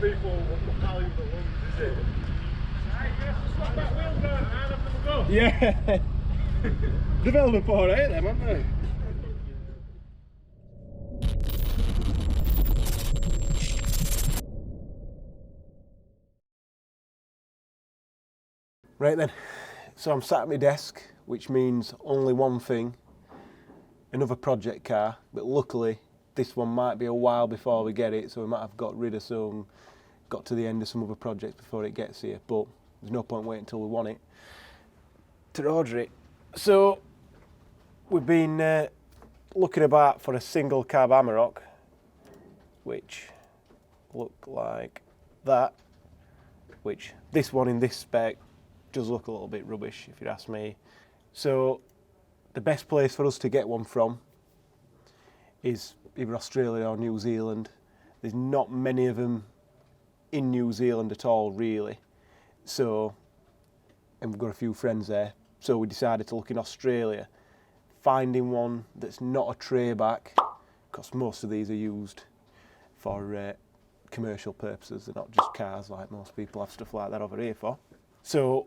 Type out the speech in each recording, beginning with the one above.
people will call you the lungs, is it? Right, you have to swap that wheel down and have them go. Yeah. Development for it, them, haven't they? Right then, so I'm sat at my desk, which means only one thing, another project car, but luckily this one might be a while before we get it, so we might have got rid of some, got to the end of some other projects before it gets here, but there's no point waiting until we want it to order it. So we've been looking about for a single cab Amarok, which look like that, which this one in this spec does look a little bit rubbish if you ask me. So the best place for us to get one from is either Australia or New Zealand. There's not many of them in New Zealand at all really, so, and we've got a few friends there, so we decided to look in Australia. Finding one that's not a tray back, because most of these are used for commercial purposes, they're not just cars like most people have stuff like that over here for. So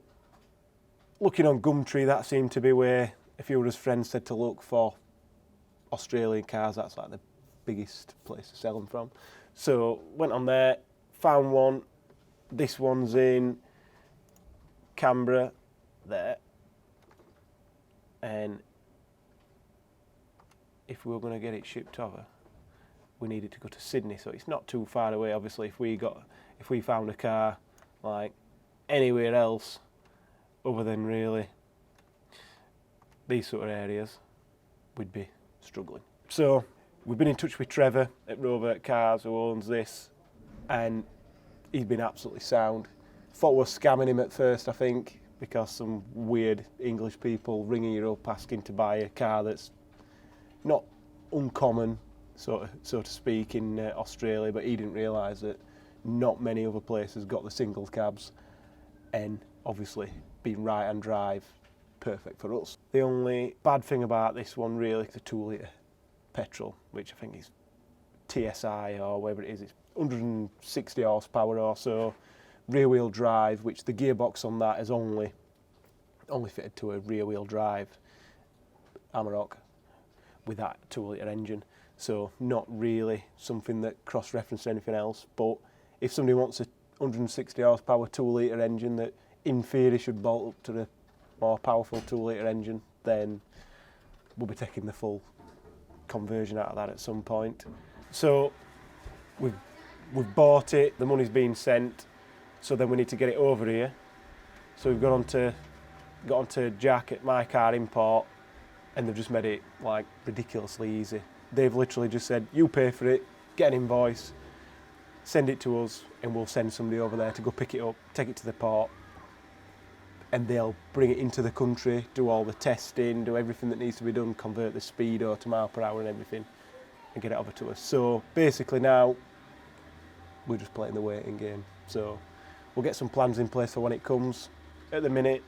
looking on Gumtree, that seemed to be where a few of his friends said to look for Australian cars. That's like the biggest place to sell them from. So went on there, found one. This one's in Canberra there, and if we were going to get it shipped over, we needed to go to Sydney, so it's not too far away. Obviously, if we found a car like anywhere else other than really these sort of areas, we'd be struggling. So we've been in touch with Trevor at Rover Cars, who owns this, and he's been absolutely sound. Thought we were scamming him at first, I think, because some weird English people ringing you up asking to buy a car that's not uncommon, so to speak, in Australia, but he didn't realise that not many other places got the single cabs, and obviously being right-hand drive, perfect for us. The only bad thing about this one really is the 2 litre petrol, which I think is TSI or whatever it is. It's 160 horsepower or so, rear wheel drive, which the gearbox on that is only fitted to a rear wheel drive Amarok with that 2 litre engine, so not really something that cross-references anything else. But if somebody wants a 160 horsepower 2 litre engine that in theory should bolt up to the more powerful 2 litre engine, then we'll be taking the full conversion out of that at some point. So we've bought it, the money's been sent, so then we need to get it over here. So we've got onto Jack at mycarimport, and they've just made it like ridiculously easy. They've literally just said, you pay for it, get an invoice, send it to us, and we'll send somebody over there to go pick it up, take it to the port, and they'll bring it into the country, do all the testing, do everything that needs to be done, convert the speedo to mile per hour and everything, and get it over to us. So basically now, we're just playing the waiting game. So we'll get some plans in place for when it comes. At the minute,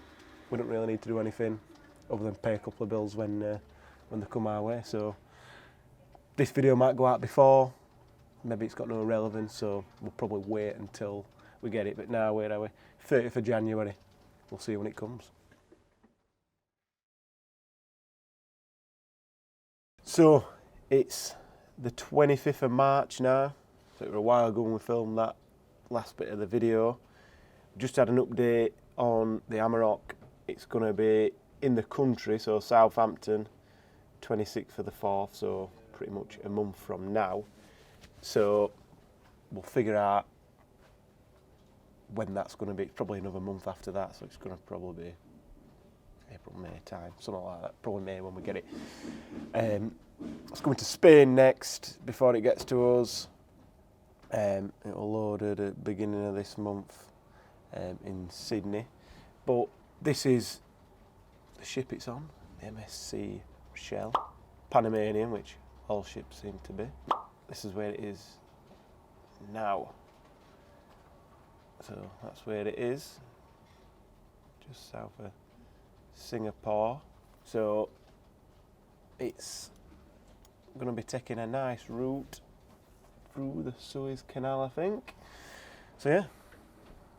we don't really need to do anything other than pay a couple of bills when they come our way. So this video might go out before, maybe it's got no relevance, so we'll probably wait until we get it. But now, where are we? 30th of January. We'll see when it comes. So it's the 25th of March now. So it was a while ago when we filmed that last bit of the video. Just had an update on the Amarok. It's going to be in the country, so Southampton, 26th of the 4th, so pretty much a month from now. So we'll figure out when that's going to be. It's probably another month after that, so it's going to probably be April, May time, something like that. Probably May when we get it. It's coming to Spain next before it gets to us. It'll load at the beginning of this month in Sydney. But this is the ship it's on, the MSC Shell, Panamanian, which all ships seem to be. This is where it is now. So that's where it is, just south of Singapore. So it's going to be taking a nice route through the Suez Canal, I think. So yeah,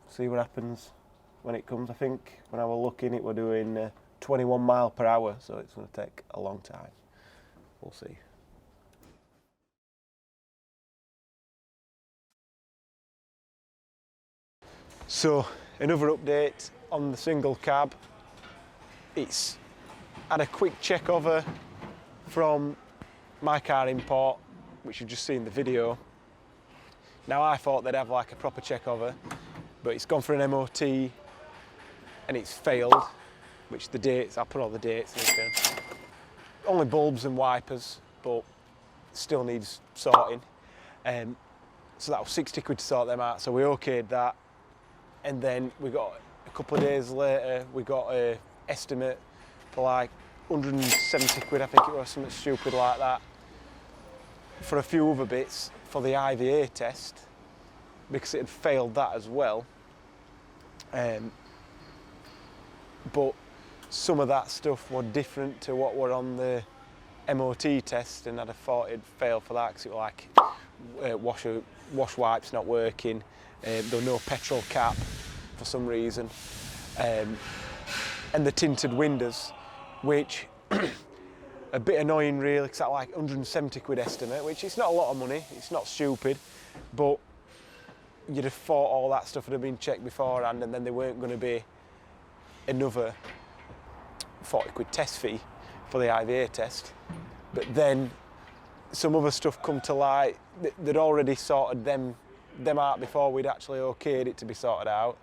see what happens when it comes. I think when I was looking, it were doing 21 mile per hour, so it's going to take a long time. We'll see. So another update on the single cab. It's had a quick check over from mycarimport, which you've just seen the video. Now I thought they'd have like a proper check over, but it's gone for an MOT and it's failed, which the dates, I'll put all the dates in. Only bulbs and wipers, but still needs sorting. So that was 60 quid to sort them out, so we okayed that. And then we got, a couple of days later, we got an estimate for like 170 quid, I think it was, something stupid like that, for a few other bits for the IVA test, because it had failed that as well. But some of that stuff were different to what were on the MOT test, and I'd have thought it'd fail for that, because it was like wash wipes not working, there was no petrol cap for some reason, and the tinted windows, which a bit annoying really, because that like 170 quid estimate, which it's not a lot of money, it's not stupid, but you'd have thought all that stuff would have been checked beforehand, and then there weren't going to be another 40 quid test fee for the IVA test. But then some other stuff come to light. They'd already sorted them out before we'd actually okayed it to be sorted out,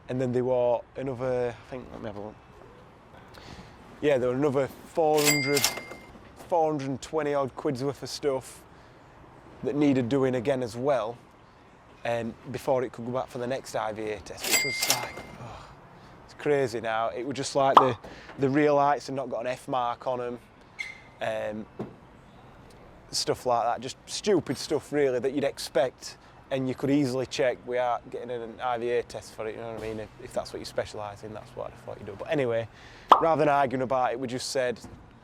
and then there were another, I think, let me have a look. Yeah, there were another 420 odd quid's worth of stuff that needed doing again as well, and before it could go back for the next IVA test, which was like, oh, it's crazy now. It was just like the rear lights had not got an F mark on them, stuff like that, just stupid stuff really that you'd expect, and you could easily check. We are getting an IVA test for it, you know what I mean? If that's what you specialise in, that's what I thought you'd do. But anyway, rather than arguing about it, we just said,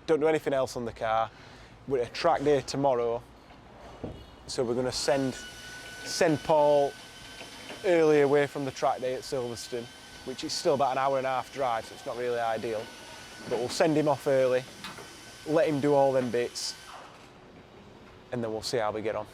don't do anything else on the car. We're at a track day tomorrow, so we're going to send Paul early away from the track day at Silverstone, which is still about an hour and a half drive, so it's not really ideal. But we'll send him off early, let him do all them bits, and then we'll see how we get on.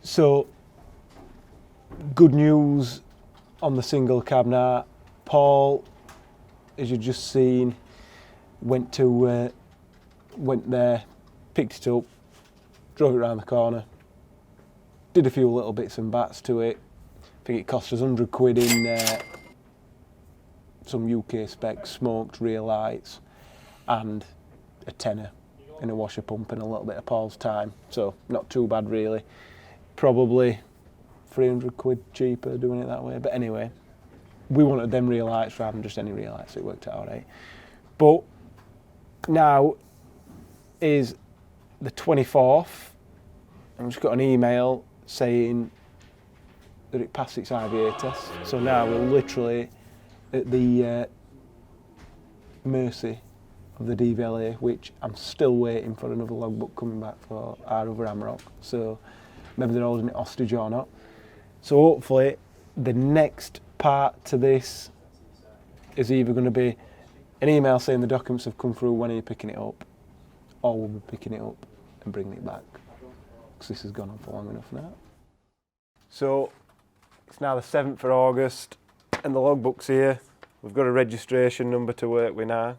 So, good news on the single cab now. Paul, as you've just seen, went there, picked it up, drove it around the corner, did a few little bits and bats to it. I think it cost us 100 quid in some UK spec smoked rear lights and a tenner in a washer pump and a little bit of Paul's time. So not too bad really. Probably 300 quid cheaper doing it that way. But anyway, we wanted them rear lights rather than just any rear lights, so it worked out all right. But now is the 24th. I've just got an email saying that it passed its IVA test. So now we're literally at the mercy of the DVLA, which I'm still waiting for another logbook coming back for our other Amarok. So maybe they're holding it hostage or not. So hopefully the next part to this is either going to be an email saying the documents have come through, when are you picking it up, or we'll be picking it up and bringing it back. because this has gone on for long enough now. So it's now the 7th of August and the logbook's here. We've got a registration number to work with now.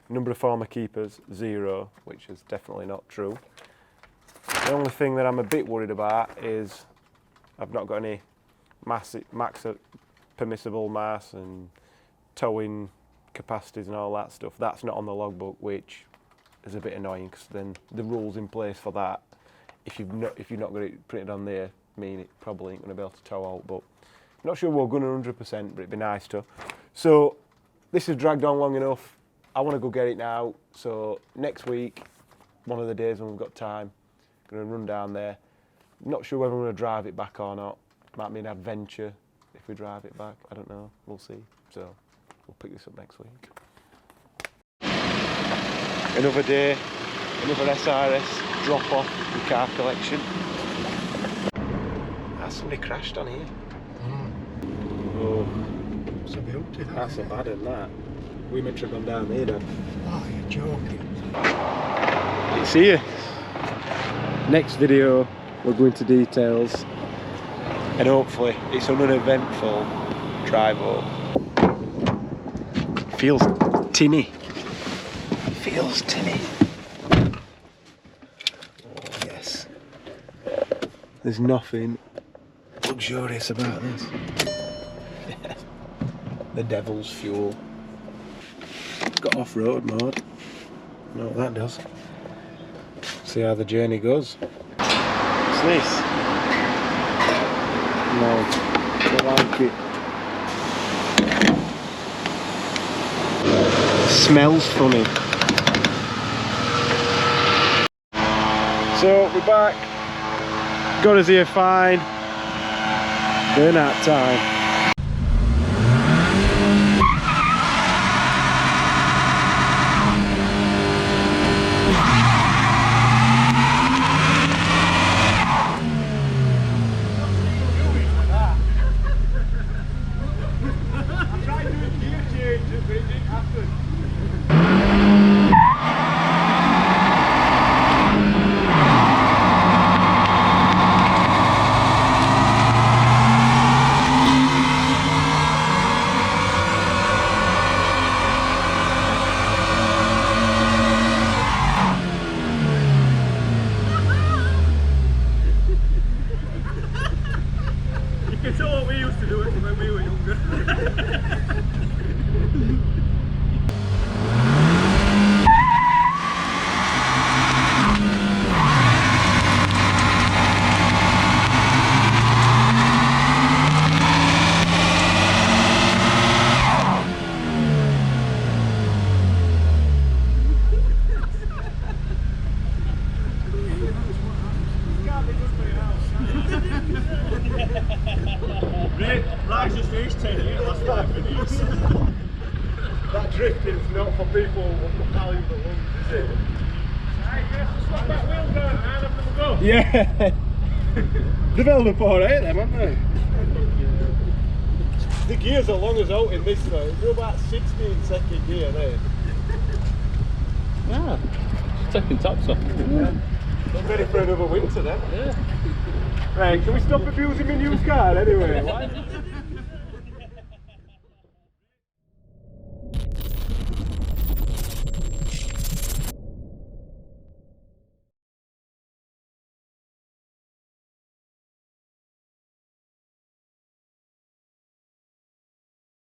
Number of former keepers, 0, which is definitely not true. The only thing that I'm a bit worried about is I've not got any max permissible mass and towing capacities and all that stuff. That's not on the logbook, which is a bit annoying because then the rules in place for that, if you've not got it printed on there, mean it probably ain't going to be able to tow out. But not sure we're going to 100%, but it'd be nice to. So this has dragged on long enough. I want to go get it now. So next week, one of the days when we've got time, going to run down there. Not sure whether we're going to drive it back or not. Might be an adventure if we drive it back. I don't know. We'll see. So we'll pick this up next week. Another day, another SRS drop off and car collection. Somebody crashed on here. Oh, It's a beauty. that's a bad one, that. We meant to have gone down there, Dad. Oh, you're joking. It's here. Next video, we'll go into details. And hopefully, it's an uneventful drive home. Feels tinny. Feels tinny. Oh, yes. There's nothing luxurious about this. The devil's fuel. It's got off-road mode. Know what that does. See how the journey goes. What's this? No, don't like it. Smells funny. So we're back. Got us here fine. Burnout time. It's all what we used to do it when we were younger. Life's just aged 10 years, last 5 minutes. That drifting's not for people who value the lungs, is it? Right, you have to swap that wheel down and have them go. Yeah. They've held up alright then, haven't they? The gears are long as out in this though. You're about 60 in second gear there. Ah, just taking tops off. Yeah. I'm ready for another winter then. Yeah. Right, can we stop abusing my new car anyway?